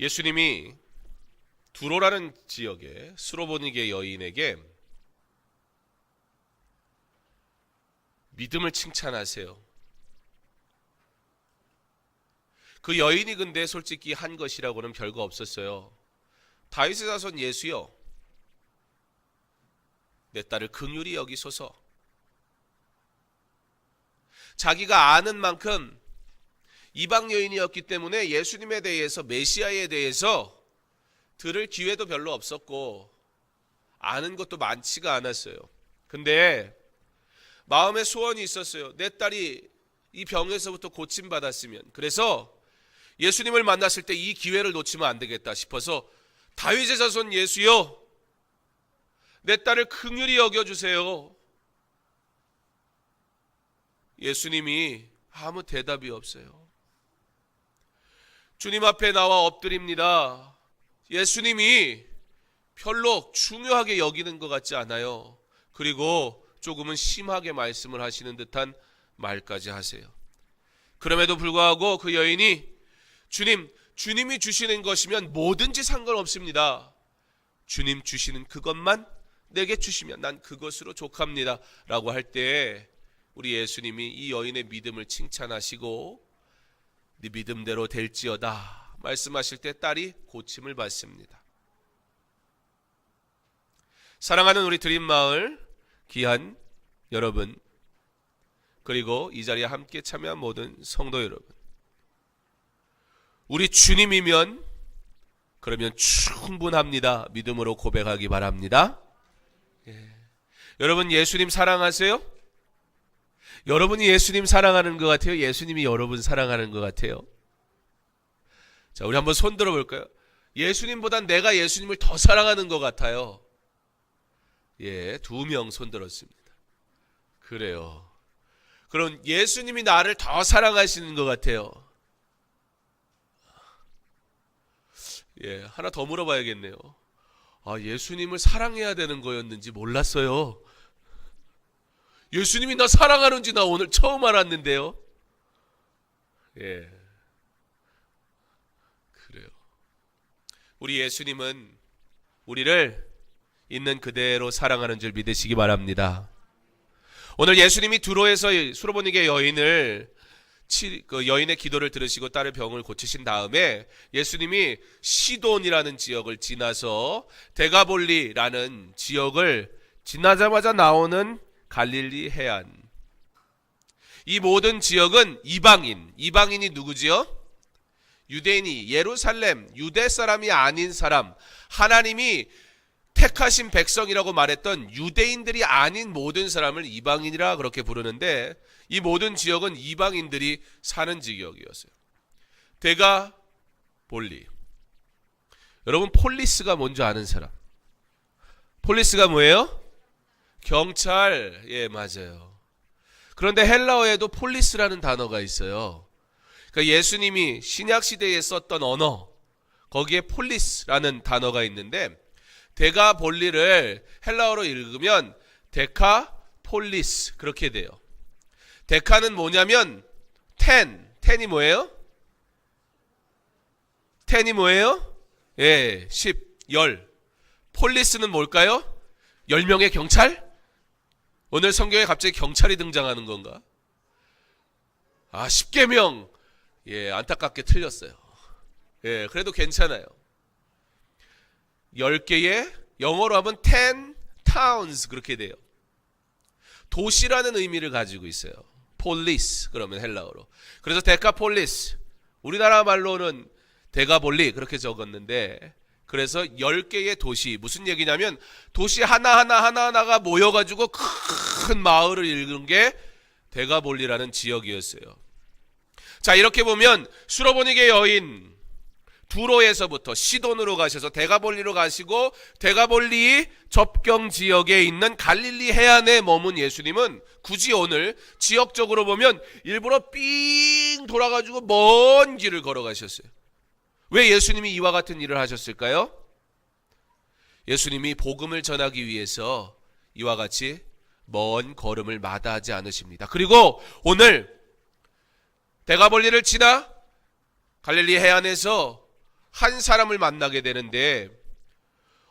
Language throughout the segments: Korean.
예수님이 두로라는 지역의 수로보니게 여인에게 믿음을 칭찬하세요. 그 여인이 근데 솔직히 한 것이라고는 별거 없었어요. 다윗의 자손 예수여, 내 딸을 긍휼히 여기소서. 자기가 아는 만큼 이방 여인이었기 때문에 예수님에 대해서, 메시아에 대해서 들을 기회도 별로 없었고 아는 것도 많지가 않았어요. 근데 마음에 소원이 있었어요. 내 딸이 이 병에서부터 고침받았으면, 그래서 예수님을 만났을 때 이 기회를 놓치면 안 되겠다 싶어서 다윗의 자손 예수여, 내 딸을 긍휼히 여겨주세요. 예수님이 아무 대답이 없어요. 주님 앞에 나와 엎드립니다. 예수님이 별로 중요하게 여기는 것 같지 않아요. 그리고 조금은 심하게 말씀을 하시는 듯한 말까지 하세요. 그럼에도 불구하고 그 여인이 주님이 주시는 것이면 뭐든지 상관없습니다. 주님 주시는 그것만 내게 주시면 난 그것으로 족합니다 라고 할 때 우리 예수님이 이 여인의 믿음을 칭찬하시고 네 믿음대로 될지어다 말씀하실 때 딸이 고침을 받습니다. 사랑하는 우리 드림마을 귀한 여러분, 그리고 이 자리에 함께 참여한 모든 성도 여러분, 우리 주님이면 그러면 충분합니다. 믿음으로 고백하기 바랍니다. 여러분 예수님 사랑하세요? 여러분이 예수님 사랑하는 것 같아요? 예수님이 여러분 사랑하는 것 같아요? 자, 우리 한번 손 들어볼까요? 예수님보단 내가 예수님을 더 사랑하는 것 같아요. 예, 2명 손 들었습니다. 그래요. 그럼 예수님이 나를 더 사랑하시는 것 같아요. 예, 하나 더 물어봐야겠네요. 예수님을 사랑해야 되는 거였는지 몰랐어요. 예수님이 나 사랑하는지 나 오늘 처음 알았는데요. 예, 그래요. 우리 예수님은 우리를 있는 그대로 사랑하는 줄 믿으시기 바랍니다. 오늘 예수님이 두로에서 수로보니게 여인의 기도를 들으시고 딸의 병을 고치신 다음에 예수님이 시돈이라는 지역을 지나서 데가볼리라는 지역을 지나자마자 나오는 갈릴리 해안. 이 모든 지역은 이방인이 누구지요? 유대인이, 예루살렘, 유대 사람이 아닌 사람, 하나님이 택하신 백성이라고 말했던 유대인들이 아닌 모든 사람을 이방인이라 그렇게 부르는데, 이 모든 지역은 이방인들이 사는 지역이었어요. 데가볼리. 여러분 폴리스가 뭔지 아는 사람? 폴리스가 뭐예요? 경찰. 예, 맞아요. 그런데 헬라어에도 폴리스라는 단어가 있어요. 그러니까 예수님이 신약시대에 썼던 언어, 거기에 폴리스라는 단어가 있는데, 데가볼리를 헬라어로 읽으면 데카폴리스 그렇게 돼요. 데카는 뭐냐면 텐이 뭐예요? 텐이 뭐예요? 예, 10. 폴리스는 뭘까요? 10명의 경찰? 오늘 성경에 갑자기 경찰이 등장하는 건가? 10계명. 예, 안타깝게 틀렸어요. 예, 그래도 괜찮아요. 10개의, 영어로 하면 10 towns 그렇게 돼요. 도시라는 의미를 가지고 있어요. 폴리스 그러면 헬라어로. 그래서 데카폴리스, 우리나라 말로는 데가볼리 그렇게 적었는데, 그래서 10개의 도시, 무슨 얘기냐면 도시 하나하나가 모여가지고 큰 마을을 이룬 게 데가볼리라는 지역이었어요. 자, 이렇게 보면 수로보니게 여인 두로에서부터 시돈으로 가셔서 데가볼리로 가시고, 데가볼리 접경 지역에 있는 갈릴리 해안에 머문 예수님은 굳이 오늘 지역적으로 보면 일부러 삥 돌아가지고 먼 길을 걸어가셨어요. 왜 예수님이 이와 같은 일을 하셨을까요? 예수님이 복음을 전하기 위해서 이와 같이 먼 걸음을 마다하지 않으십니다. 그리고 오늘 데가볼리를 지나 갈릴리 해안에서 한 사람을 만나게 되는데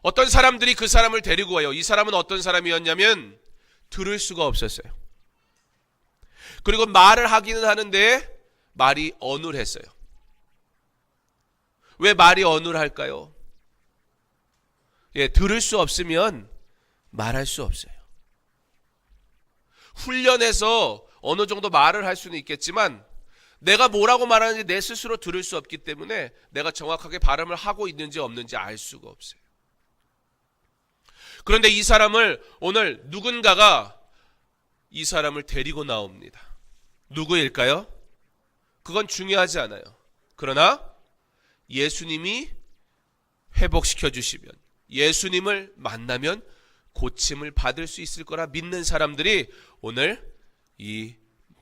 어떤 사람들이 그 사람을 데리고 와요. 이 사람은 어떤 사람이었냐면 들을 수가 없었어요. 그리고 말을 하기는 하는데 말이 어눌했어요. 왜 말이 어눌할까요? 들을 수 없으면 말할 수 없어요. 훈련해서 어느 정도 말을 할 수는 있겠지만 내가 뭐라고 말하는지 내 스스로 들을 수 없기 때문에 내가 정확하게 발음을 하고 있는지 없는지 알 수가 없어요. 그런데 이 사람을 오늘 누군가가 이 사람을 데리고 나옵니다. 누구일까요? 그건 중요하지 않아요. 그러나 예수님이 회복시켜 주시면, 예수님을 만나면 고침을 받을 수 있을 거라 믿는 사람들이 오늘 이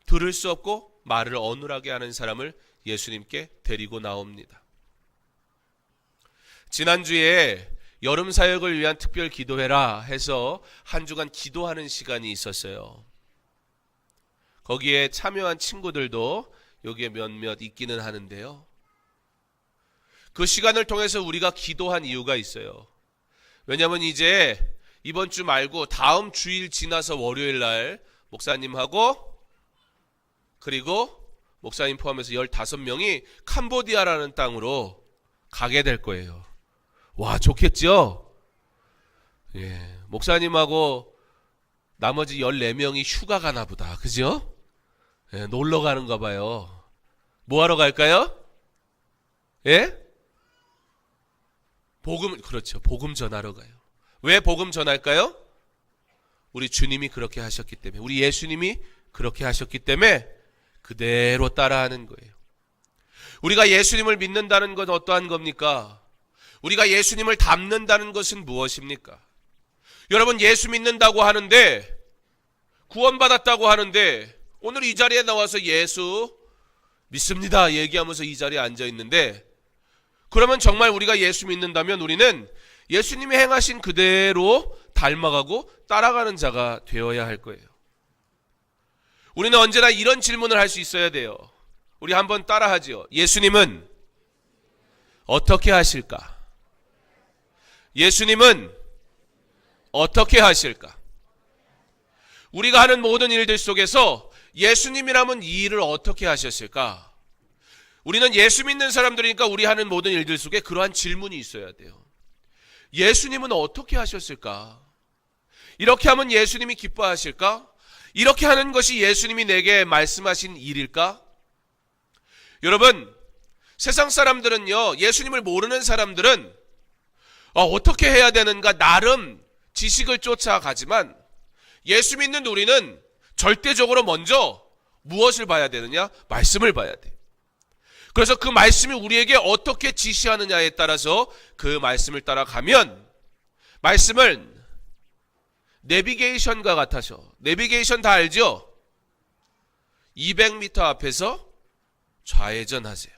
들을 수 없고 말을 어눌하게 하는 사람을 예수님께 데리고 나옵니다. 지난주에 여름 사역을 위한 특별 기도회라 해서 한 주간 기도하는 시간이 있었어요. 거기에 참여한 친구들도 여기에 몇몇 있기는 하는데요. 그 시간을 통해서 우리가 기도한 이유가 있어요. 왜냐하면 이제 이번 주 말고 다음 주일 지나서 월요일 날 목사님하고 그리고 목사님 포함해서 15명이 캄보디아라는 땅으로 가게 될 거예요. 와, 좋겠죠? 예, 목사님하고 나머지 14명이 휴가 가나 보다. 그죠? 예, 놀러 가는가 봐요. 뭐 하러 갈까요? 예? 그렇죠. 복음 전하러 가요. 왜 복음 전할까요? 우리 주님이 그렇게 하셨기 때문에, 우리 예수님이 그렇게 하셨기 때문에 그대로 따라하는 거예요. 우리가 예수님을 믿는다는 건 어떠한 겁니까? 우리가 예수님을 닮는다는 것은 무엇입니까? 여러분, 예수 믿는다고 하는데, 구원받았다고 하는데, 오늘 이 자리에 나와서 예수 믿습니다 얘기하면서 이 자리에 앉아 있는데, 그러면 정말 우리가 예수 믿는다면 우리는 예수님이 행하신 그대로 닮아가고 따라가는 자가 되어야 할 거예요. 우리는 언제나 이런 질문을 할 수 있어야 돼요. 우리 한번 따라하죠. 예수님은 어떻게 하실까? 예수님은 어떻게 하실까? 우리가 하는 모든 일들 속에서 예수님이라면 이 일을 어떻게 하셨을까? 우리는 예수 믿는 사람들이니까 우리 하는 모든 일들 속에 그러한 질문이 있어야 돼요. 예수님은 어떻게 하셨을까? 이렇게 하면 예수님이 기뻐하실까? 이렇게 하는 것이 예수님이 내게 말씀하신 일일까? 여러분, 세상 사람들은요, 예수님을 모르는 사람들은 어떻게 해야 되는가 나름 지식을 쫓아가지만 예수 믿는 우리는 절대적으로 먼저 무엇을 봐야 되느냐? 말씀을 봐야 돼. 그래서 그 말씀이 우리에게 어떻게 지시하느냐에 따라서 그 말씀을 따라가면, 말씀을 내비게이션과 같아서, 내비게이션 다 알죠? 200m 앞에서 좌회전하세요.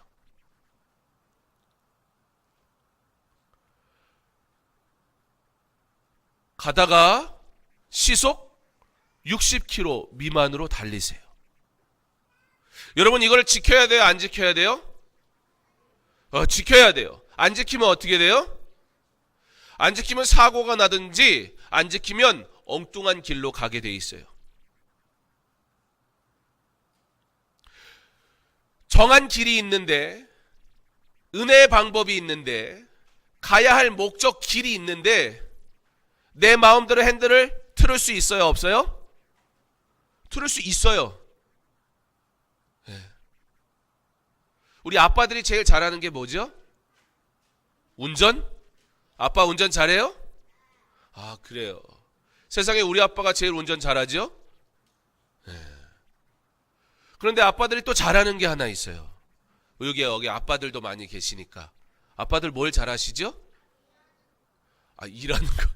가다가 시속 60km 미만으로 달리세요. 여러분, 이걸 지켜야 돼요? 안 지켜야 돼요? 지켜야 돼요. 안 지키면 어떻게 돼요? 안 지키면 사고가 나든지, 안 지키면 엉뚱한 길로 가게 돼 있어요. 정한 길이 있는데, 은혜의 방법이 있는데, 가야 할 목적 길이 있는데 내 마음대로 핸들을 틀을 수 있어요? 없어요? 틀을 수 있어요. 우리 아빠들이 제일 잘하는 게 뭐죠? 운전? 아빠 운전 잘해요? 아, 그래요. 세상에 우리 아빠가 제일 운전 잘하죠? 그런데 아빠들이 또 잘하는 게 하나 있어요. 여기 아빠들도 많이 계시니까. 아빠들 뭘 잘하시죠? 일하는 거.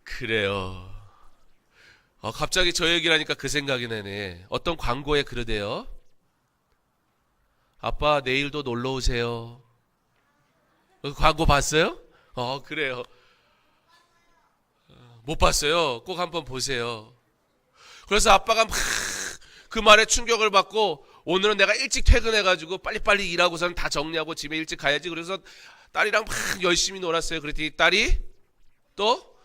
그래요. 갑자기 저 얘기를 하니까 그 생각이 나네. 어떤 광고에 그러대요. 아빠 내일도 놀러 오세요. 광고 봤어요? 그래요. 못 봤어요. 꼭 한번 보세요. 그래서 아빠가 막 그 말에 충격을 받고, 오늘은 내가 일찍 퇴근해가지고 빨리빨리 일하고서는 다 정리하고 집에 일찍 가야지. 그래서 딸이랑 막 열심히 놀았어요. 그랬더니 딸이 또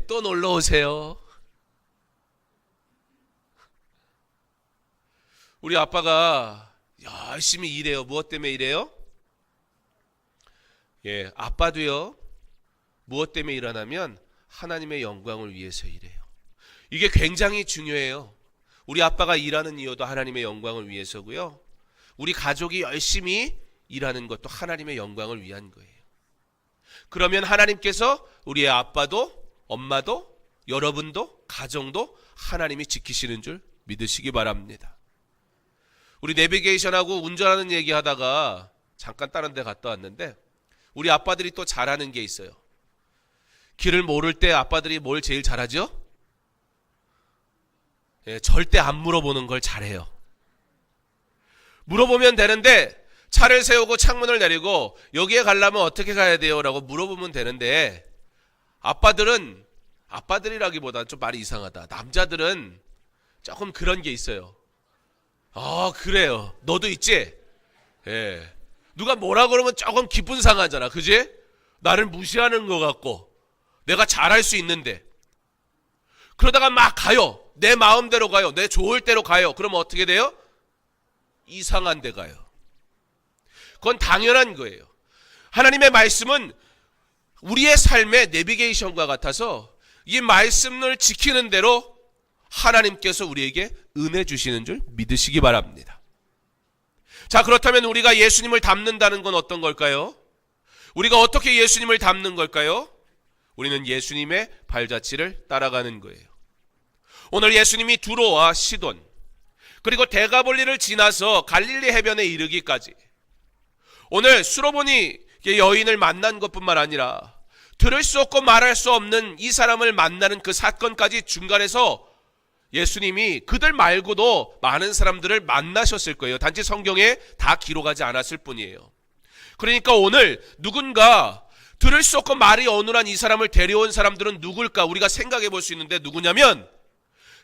또 놀러 오세요. 우리 아빠가 열심히 일해요. 무엇 때문에 일해요? 아빠도요. 무엇 때문에 일하냐면 하나님의 영광을 위해서 일해요. 이게 굉장히 중요해요. 우리 아빠가 일하는 이유도 하나님의 영광을 위해서고요. 우리 가족이 열심히 일하는 것도 하나님의 영광을 위한 거예요. 그러면 하나님께서 우리의 아빠도 엄마도 여러분도 가정도 하나님이 지키시는 줄 믿으시기 바랍니다. 우리 내비게이션하고 운전하는 얘기하다가 잠깐 다른 데 갔다 왔는데 우리 아빠들이 또 잘하는 게 있어요. 길을 모를 때 아빠들이 뭘 제일 잘하죠? 절대 안 물어보는 걸 잘해요. 물어보면 되는데 차를 세우고 창문을 내리고 여기에 가려면 어떻게 가야 돼요? 라고 물어보면 되는데 아빠들이라기보다는 좀 말이 이상하다. 남자들은 조금 그런 게 있어요. 그래요. 너도 있지? 누가 뭐라 그러면 조금 기분 상하잖아. 그지? 나를 무시하는 것 같고 내가 잘할 수 있는데 그러다가 막 가요. 내 마음대로 가요. 내 좋을 대로 가요. 그러면 어떻게 돼요? 이상한 데 가요. 그건 당연한 거예요. 하나님의 말씀은 우리의 삶의 내비게이션과 같아서 이 말씀을 지키는 대로 하나님께서 우리에게 은혜 주시는 줄 믿으시기 바랍니다. 자, 그렇다면 우리가 예수님을 닮는다는 건 어떤 걸까요? 우리가 어떻게 예수님을 닮는 걸까요? 우리는 예수님의 발자취를 따라가는 거예요. 오늘 예수님이 두로와 시돈 그리고 데가볼리를 지나서 갈릴리 해변에 이르기까지 오늘 수로보니 여인을 만난 것뿐만 아니라 들을 수 없고 말할 수 없는 이 사람을 만나는 그 사건까지 중간에서 예수님이 그들 말고도 많은 사람들을 만나셨을 거예요. 단지 성경에 다 기록하지 않았을 뿐이에요. 그러니까 오늘 누군가 들을 수 없고 말이 어눌한 이 사람을 데려온 사람들은 누굴까? 우리가 생각해 볼 수 있는데 누구냐면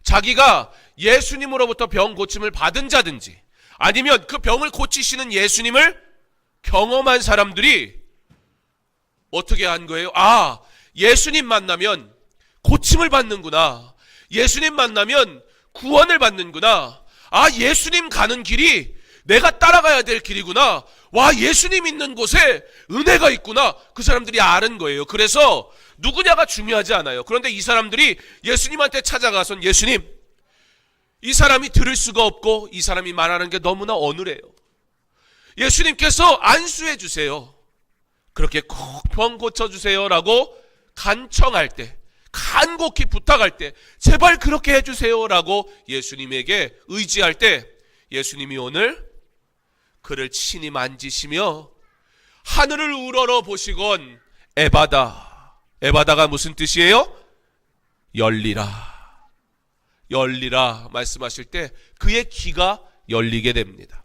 자기가 예수님으로부터 병 고침을 받은 자든지 아니면 그 병을 고치시는 예수님을 경험한 사람들이 어떻게 한 거예요? 예수님 만나면 고침을 받는구나. 예수님 만나면 구원을 받는구나. 예수님 가는 길이 내가 따라가야 될 길이구나. 예수님 있는 곳에 은혜가 있구나. 그 사람들이 아는 거예요. 그래서 누구냐가 중요하지 않아요. 그런데 이 사람들이 예수님한테 찾아가선 예수님, 이 사람이 들을 수가 없고 이 사람이 말하는 게 너무나 어눌해요. 예수님께서 안수해 주세요. 그렇게 꼭 병 고쳐주세요 라고 간청할 때, 간곡히 부탁할 때 제발 그렇게 해주세요 라고 예수님에게 의지할 때 예수님이 오늘 그를 친히 만지시며 하늘을 우러러 보시곤 에바다가 무슨 뜻이에요? 열리라 말씀하실 때 그의 귀가 열리게 됩니다.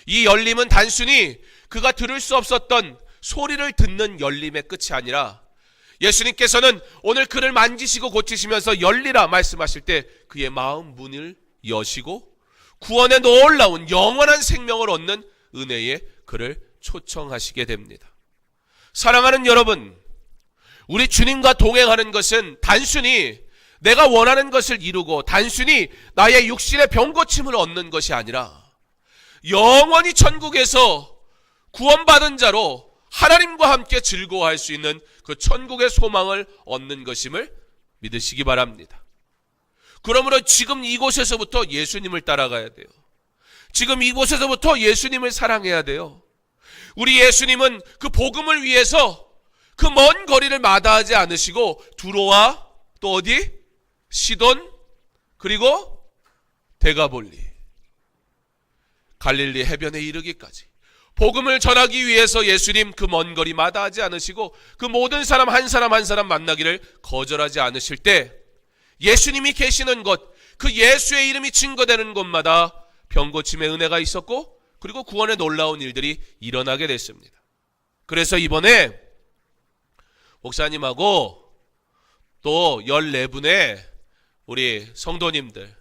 이 열림은 단순히 그가 들을 수 없었던 소리를 듣는 열림의 끝이 아니라 예수님께서는 오늘 그를 만지시고 고치시면서 열리라 말씀하실 때 그의 마음 문을 여시고 구원에 놀라운 영원한 생명을 얻는 은혜에 그를 초청하시게 됩니다. 사랑하는 여러분, 우리 주님과 동행하는 것은 단순히 내가 원하는 것을 이루고 단순히 나의 육신의 병고침을 얻는 것이 아니라 영원히 천국에서 구원받은 자로 하나님과 함께 즐거워할 수 있는 그 천국의 소망을 얻는 것임을 믿으시기 바랍니다. 그러므로 지금 이곳에서부터 예수님을 따라가야 돼요. 지금 이곳에서부터 예수님을 사랑해야 돼요. 우리 예수님은 그 복음을 위해서 그 먼 거리를 마다하지 않으시고 두로와 또 어디? 시돈 그리고 데가볼리 갈릴리 해변에 이르기까지 복음을 전하기 위해서 예수님 그 먼 거리 마다하지 않으시고 그 모든 사람 한 사람 한 사람 만나기를 거절하지 않으실 때 예수님이 계시는 곳, 그 예수의 이름이 증거되는 곳마다 병고침의 은혜가 있었고 그리고 구원의 놀라운 일들이 일어나게 됐습니다. 그래서 이번에 목사님하고 또 14분의 우리 성도님들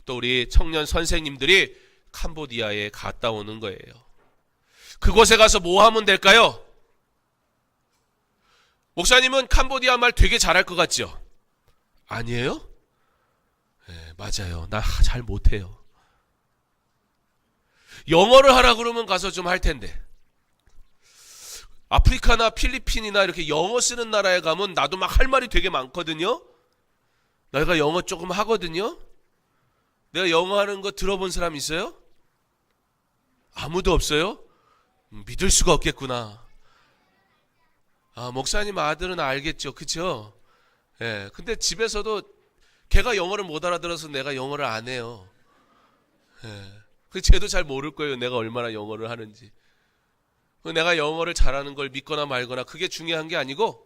또 우리 청년 선생님들이 캄보디아에 갔다 오는 거예요. 그곳에 가서 뭐 하면 될까요? 목사님은 캄보디아 말 되게 잘할 것 같죠? 아니에요? 네, 맞아요. 나 잘 못해요. 영어를 하라 그러면 가서 좀 할 텐데. 아프리카나 필리핀이나 이렇게 영어 쓰는 나라에 가면 나도 막 할 말이 되게 많거든요. 내가 영어 조금 하거든요. 내가 영어 하는 거 들어본 사람 있어요? 아무도 없어요? 믿을 수가 없겠구나. 아, 목사님 아들은 알겠죠. 그쵸? 예. 근데 집에서도 걔가 영어를 못 알아들어서 내가 영어를 안 해요. 예. 그 쟤도 잘 모를 거예요. 내가 얼마나 영어를 하는지. 내가 영어를 잘하는 걸 믿거나 말거나 그게 중요한 게 아니고,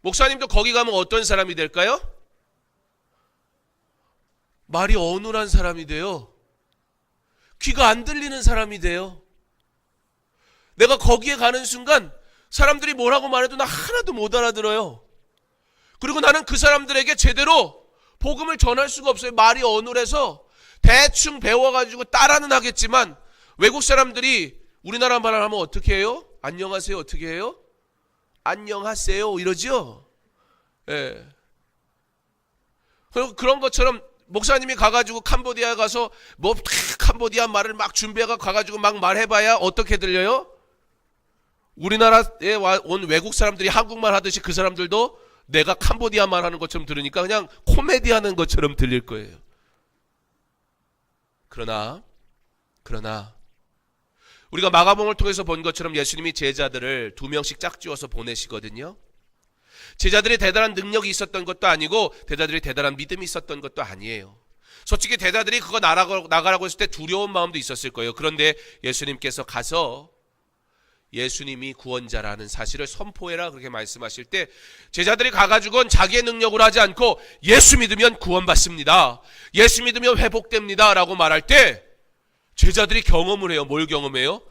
목사님도 거기 가면 어떤 사람이 될까요? 말이 어눌한 사람이 돼요. 귀가 안 들리는 사람이 돼요. 내가 거기에 가는 순간 사람들이 뭐라고 말해도 나 하나도 못 알아들어요. 그리고 나는 그 사람들에게 제대로 복음을 전할 수가 없어요. 말이 어눌해서 대충 배워가지고 따라는 하겠지만, 외국 사람들이 우리나라 말을 하면 어떻게 해요? 안녕하세요 어떻게 해요? 안녕하세요 이러죠. 예. 그런 것처럼 목사님이 가가지고 캄보디아에 가서 뭐 캄보디아 말을 막 준비해가 가가지고 막 말해봐야 어떻게 들려요? 우리나라에 온 외국 사람들이 한국말 하듯이 그 사람들도 내가 캄보디아 말 하는 것처럼 들으니까 그냥 코미디 하는 것처럼 들릴 거예요. 그러나 우리가 마가복음을 통해서 본 것처럼 예수님이 제자들을 2명씩 짝지어서 보내시거든요. 제자들이 대단한 능력이 있었던 것도 아니고 제자들이 대단한 믿음이 있었던 것도 아니에요. 솔직히 제자들이 그거 나가라고 했을 때 두려운 마음도 있었을 거예요. 그런데 예수님께서 가서 예수님이 구원자라는 사실을 선포해라 그렇게 말씀하실 때, 제자들이 가가지고는 자기의 능력으로 하지 않고 예수 믿으면 구원받습니다, 예수 믿으면 회복됩니다 라고 말할 때 제자들이 경험을 해요. 뭘 경험해요?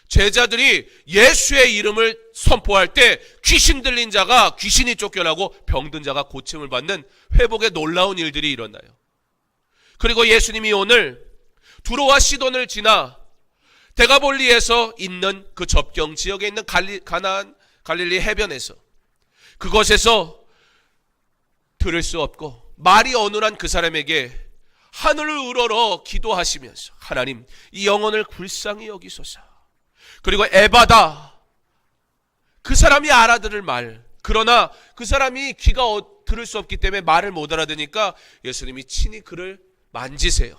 제자들이 예수의 이름을 선포할 때 귀신 들린 자가 귀신이 쫓겨나고 병든 자가 고침을 받는 회복의 놀라운 일들이 일어나요. 그리고 예수님이 오늘 두로와 시돈을 지나 데가볼리에서 있는 그 접경 지역에 있는 갈릴리 해변에서, 그것에서 들을 수 없고 말이 어눌한 그 사람에게 하늘을 우러러 기도하시면서, 하나님 이 영혼을 불쌍히 여기소서. 그리고 에바다, 그 사람이 알아들을 말, 그러나 그 사람이 귀가 들을 수 없기 때문에 말을 못 알아듣으니까 예수님이 친히 그를 만지세요.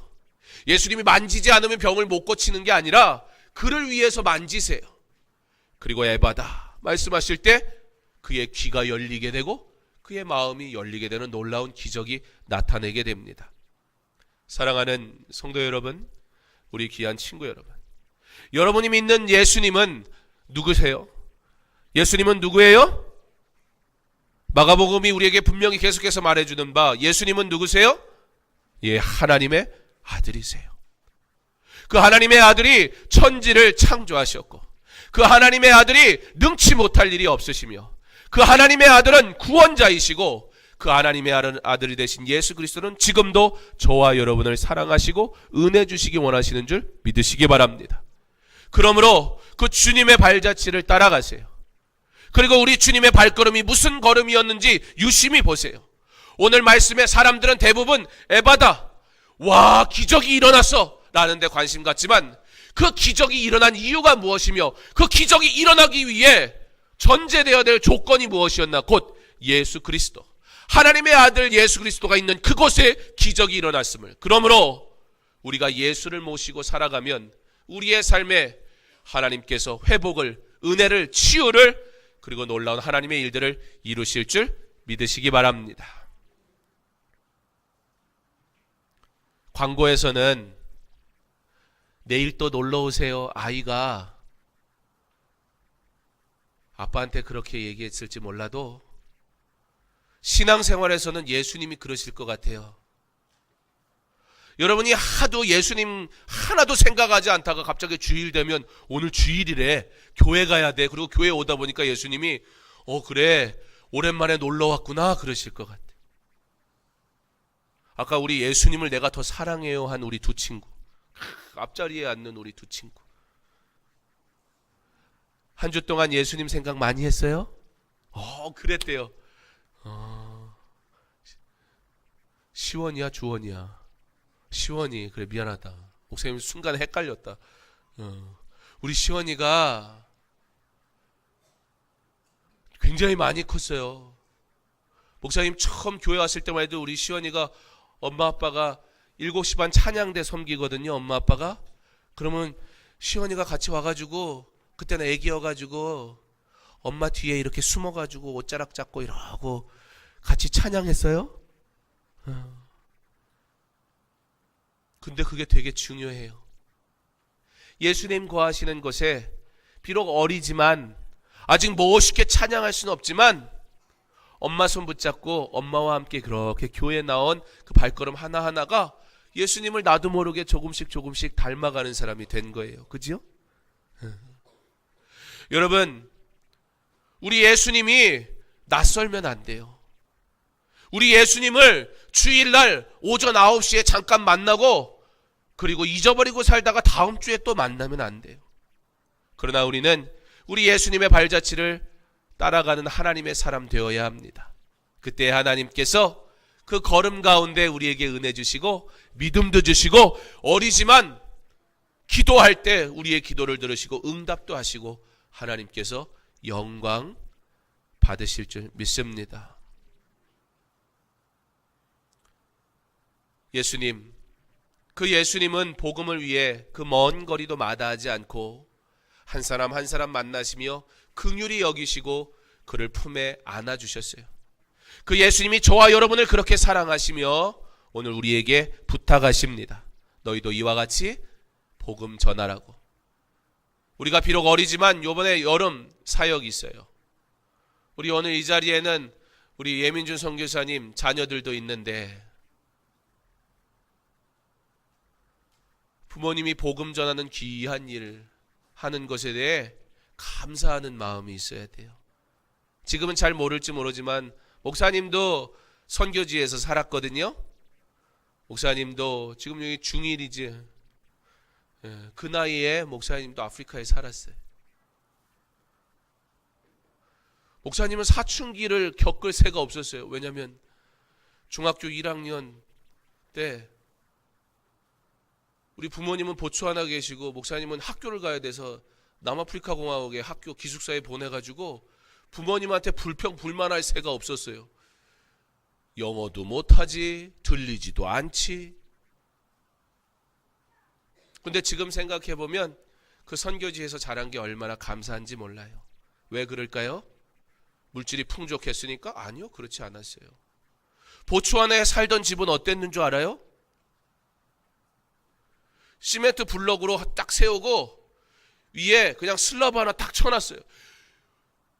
예수님이 만지지 않으면 병을 못 고치는 게 아니라 그를 위해서 만지세요. 그리고 에바다 말씀하실 때 그의 귀가 열리게 되고 그의 마음이 열리게 되는 놀라운 기적이 나타내게 됩니다. 사랑하는 성도 여러분, 우리 귀한 친구 여러분, 여러분이 믿는 예수님은 누구세요? 예수님은 누구예요? 마가복음이 우리에게 분명히 계속해서 말해주는 바, 예수님은 누구세요? 예, 하나님의 아들이세요. 그 하나님의 아들이 천지를 창조하셨고, 그 하나님의 아들이 능치 못할 일이 없으시며, 그 하나님의 아들은 구원자이시고, 그 하나님의 아들이 되신 예수 그리스도는 지금도 저와 여러분을 사랑하시고 은혜 주시기 원하시는 줄 믿으시기 바랍니다. 그러므로 그 주님의 발자취를 따라가세요. 그리고 우리 주님의 발걸음이 무슨 걸음이었는지 유심히 보세요. 오늘 말씀에 사람들은 대부분 에바다, 와 기적이 일어났어 라는 데 관심 갖지만, 그 기적이 일어난 이유가 무엇이며 그 기적이 일어나기 위해 전제되어야 될 조건이 무엇이었나, 곧 예수 그리스도, 하나님의 아들 예수 그리스도가 있는 그곳에 기적이 일어났음을, 그러므로 우리가 예수를 모시고 살아가면 우리의 삶에 하나님께서 회복을, 은혜를, 치유를, 그리고 놀라운 하나님의 일들을 이루실 줄 믿으시기 바랍니다. 광고에서는 내일 또 놀러 오세요 아이가 아빠한테 그렇게 얘기했을지 몰라도 신앙생활에서는 예수님이 그러실 것 같아요. 여러분이 하도 예수님 하나도 생각하지 않다가 갑자기 주일 되면 오늘 주일이래, 교회 가야 돼, 그리고 교회 오다 보니까 예수님이 그래 오랜만에 놀러 왔구나 그러실 것 같아요. 아까 우리 예수님을 내가 더 사랑해요 한 우리 두 친구, 앞자리에 앉는 우리 두 친구, 한 주 동안 예수님 생각 많이 했어요? 그랬대요. 시원이야, 주원이야? 시원이. 그래, 미안하다. 목사님 순간 헷갈렸다. 우리 시원이가 굉장히 많이 컸어요. 목사님 처음 교회 왔을 때만 해도 우리 시원이가 엄마 아빠가 7시 반 찬양대 섬기거든요. 엄마 아빠가. 그러면 시원이가 같이 와가지고, 그때는 애기여가지고 엄마 뒤에 이렇게 숨어가지고 옷자락 잡고 이러고 같이 찬양했어요. 근데 그게 되게 중요해요. 예수님 거하시는 곳에 비록 어리지만 아직 멋있게 찬양할 수는 없지만 엄마 손 붙잡고 엄마와 함께 그렇게 교회에 나온 그 발걸음 하나하나가 예수님을 나도 모르게 조금씩 닮아가는 사람이 된 거예요. 그죠? 여러분, 우리 예수님이 낯설면 안 돼요. 우리 예수님을 주일날 오전 9시에 잠깐 만나고 그리고 잊어버리고 살다가 다음 주에 또 만나면 안 돼요. 그러나 우리는 우리 예수님의 발자취를 따라가는 하나님의 사람 되어야 합니다. 그때 하나님께서 그 걸음 가운데 우리에게 은혜 주시고 믿음도 주시고 어리지만 기도할 때 우리의 기도를 들으시고 응답도 하시고 하나님께서 영광 받으실 줄 믿습니다. 예수님, 그 예수님은 복음을 위해 그 먼 거리도 마다하지 않고 한 사람 한 사람 만나시며 긍휼히 여기시고 그를 품에 안아주셨어요. 그 예수님이 저와 여러분을 그렇게 사랑하시며 오늘 우리에게 부탁하십니다. 너희도 이와 같이 복음 전하라고. 우리가 비록 어리지만 이번에 여름 사역이 있어요. 우리 오늘 이 자리에는 우리 예민준 선교사님 자녀들도 있는데 부모님이 복음 전하는 귀한 일 하는 것에 대해 감사하는 마음이 있어야 돼요. 지금은 잘 모를지 모르지만 목사님도 선교지에서 살았거든요. 목사님도 지금 여기 중1이지. 그 나이에 목사님도 아프리카에 살았어요. 목사님은 사춘기를 겪을 새가 없었어요. 왜냐하면 중학교 1학년 때 우리 부모님은 보츠와나 계시고 목사님은 학교를 가야 돼서 남아프리카 공화국의 학교 기숙사에 보내가지고 부모님한테 불평불만할 새가 없었어요. 영어도 못하지, 들리지도 않지. 근데 지금 생각해보면 그 선교지에서 자란 게 얼마나 감사한지 몰라요. 왜 그럴까요? 물질이 풍족했으니까? 아니요, 그렇지 않았어요. 보츠와나에 살던 집은 어땠는 줄 알아요? 시멘트 블럭으로 딱 세우고 위에 그냥 슬러브 하나 딱 쳐놨어요.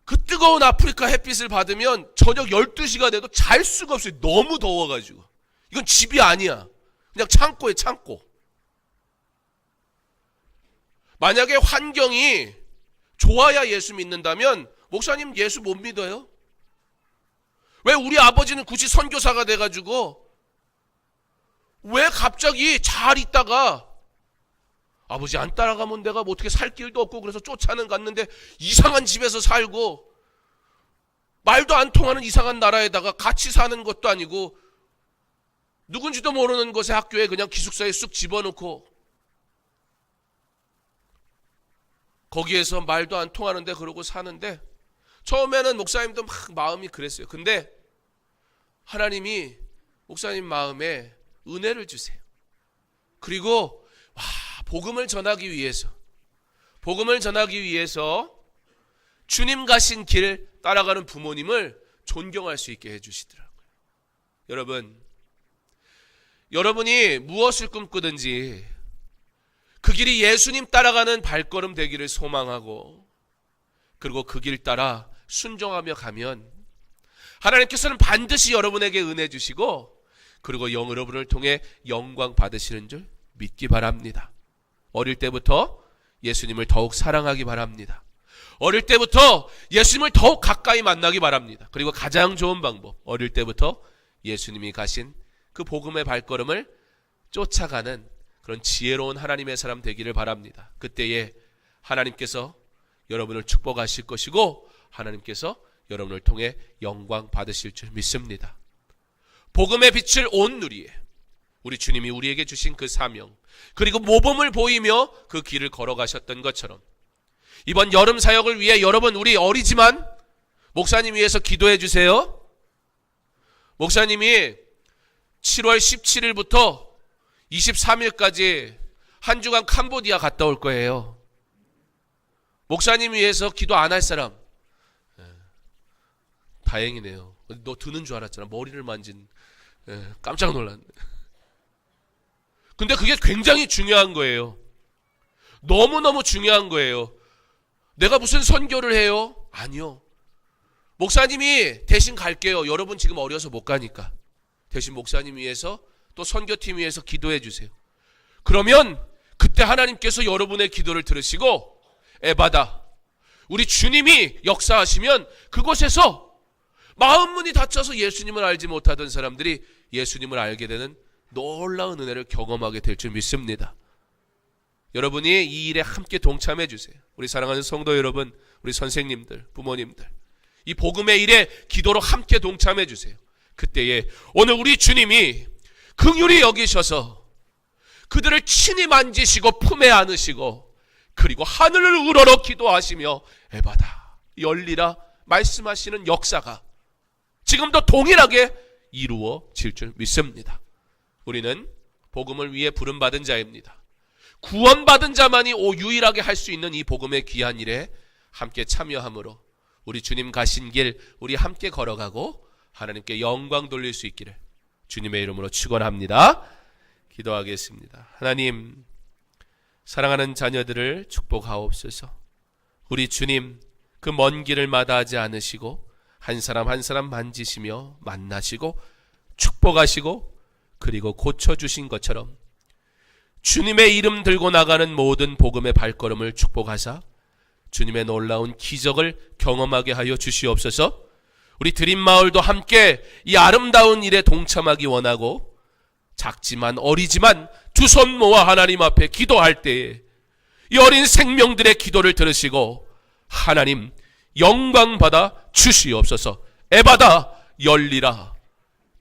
그 뜨거운 아프리카 햇빛을 받으면 저녁 12시가 돼도 잘 수가 없어요. 너무 더워가지고. 이건 집이 아니야. 그냥 창고에 창고. 만약에 환경이 좋아야 예수 믿는다면 목사님 예수 못 믿어요? 왜 우리 아버지는 굳이 선교사가 돼가지고 왜 갑자기 잘 있다가 아버지 안 따라가면 내가 뭐 어떻게 살 길도 없고 그래서 쫓아는 갔는데 이상한 집에서 살고 말도 안 통하는 이상한 나라에다가 같이 사는 것도 아니고 누군지도 모르는 곳에 학교에 그냥 기숙사에 쑥 집어넣고 거기에서 말도 안 통하는데 그러고 사는데 처음에는 목사님도 막 마음이 그랬어요. 근데 하나님이 목사님 마음에 은혜를 주세요. 그리고 복음을 전하기 위해서 주님 가신 길 따라가는 부모님을 존경할 수 있게 해주시더라고요. 여러분이 무엇을 꿈꾸든지 그 길이 예수님 따라가는 발걸음 되기를 소망하고 그리고 그 길 따라 순종하며 가면 하나님께서는 반드시 여러분에게 은혜 주시고 그리고 여러분을 통해 영광 받으시는 줄 믿기 바랍니다. 어릴 때부터 예수님을 더욱 사랑하기 바랍니다. 어릴 때부터 예수님을 더욱 가까이 만나기 바랍니다. 그리고 가장 좋은 방법, 어릴 때부터 예수님이 가신 그 복음의 발걸음을 쫓아가는 그런 지혜로운 하나님의 사람 되기를 바랍니다. 그때에 하나님께서 여러분을 축복하실 것이고 하나님께서 여러분을 통해 영광 받으실 줄 믿습니다. 복음의 빛을 온 누리에 우리 주님이 우리에게 주신 그 사명, 그리고 모범을 보이며 그 길을 걸어가셨던 것처럼 이번 여름 사역을 위해 여러분, 우리 어리지만 목사님 위해서 기도해 주세요. 목사님이 7월 17일부터 23일까지 한 주간 캄보디아 갔다 올 거예요. 목사님 위해서 기도 안 할 사람? 다행이네요. 너 드는 줄 알았잖아. 머리를 만진. 깜짝 놀랐네. 근데 그게 굉장히 중요한 거예요. 너무너무 중요한 거예요. 내가 무슨 선교를 해요? 아니요. 목사님이 대신 갈게요. 여러분 지금 어려서 못 가니까. 대신 목사님 위해서 또 선교팀 위해서 기도해 주세요. 그러면 그때 하나님께서 여러분의 기도를 들으시고 에바다, 우리 주님이 역사하시면 그곳에서 마음 문이 닫혀서 예수님을 알지 못하던 사람들이 예수님을 알게 되는 놀라운 은혜를 경험하게 될 줄 믿습니다. 여러분이 이 일에 함께 동참해 주세요. 우리 사랑하는 성도 여러분, 우리 선생님들, 부모님들, 이 복음의 일에 기도로 함께 동참해 주세요. 그때에 오늘 우리 주님이 긍휼히 여기셔서 그들을 친히 만지시고 품에 안으시고 그리고 하늘을 우러러 기도하시며 에바다 열리라 말씀하시는 역사가 지금도 동일하게 이루어질 줄 믿습니다. 우리는 복음을 위해 부름받은 자입니다. 구원받은 자만이 유일하게 할 수 있는 이 복음의 귀한 일에 함께 참여함으로 우리 주님 가신 길 우리 함께 걸어가고 하나님께 영광 돌릴 수 있기를 주님의 이름으로 축원합니다. 기도하겠습니다. 하나님, 사랑하는 자녀들을 축복하옵소서. 우리 주님, 그 먼 길을 마다하지 않으시고 한 사람 한 사람 만지시며 만나시고 축복하시고 그리고 고쳐주신 것처럼 주님의 이름 들고 나가는 모든 복음의 발걸음을 축복하사 주님의 놀라운 기적을 경험하게 하여 주시옵소서. 우리 드림마을도 함께 이 아름다운 일에 동참하기 원하고 작지만 어리지만 두 손 모아 하나님 앞에 기도할 때에 이 어린 생명들의 기도를 들으시고 하나님 영광 받아 주시옵소서. 에바다 열리라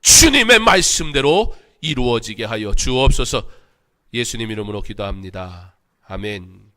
주님의 말씀대로 이루어지게 하여 주옵소서. 예수님 이름으로 기도합니다. 아멘.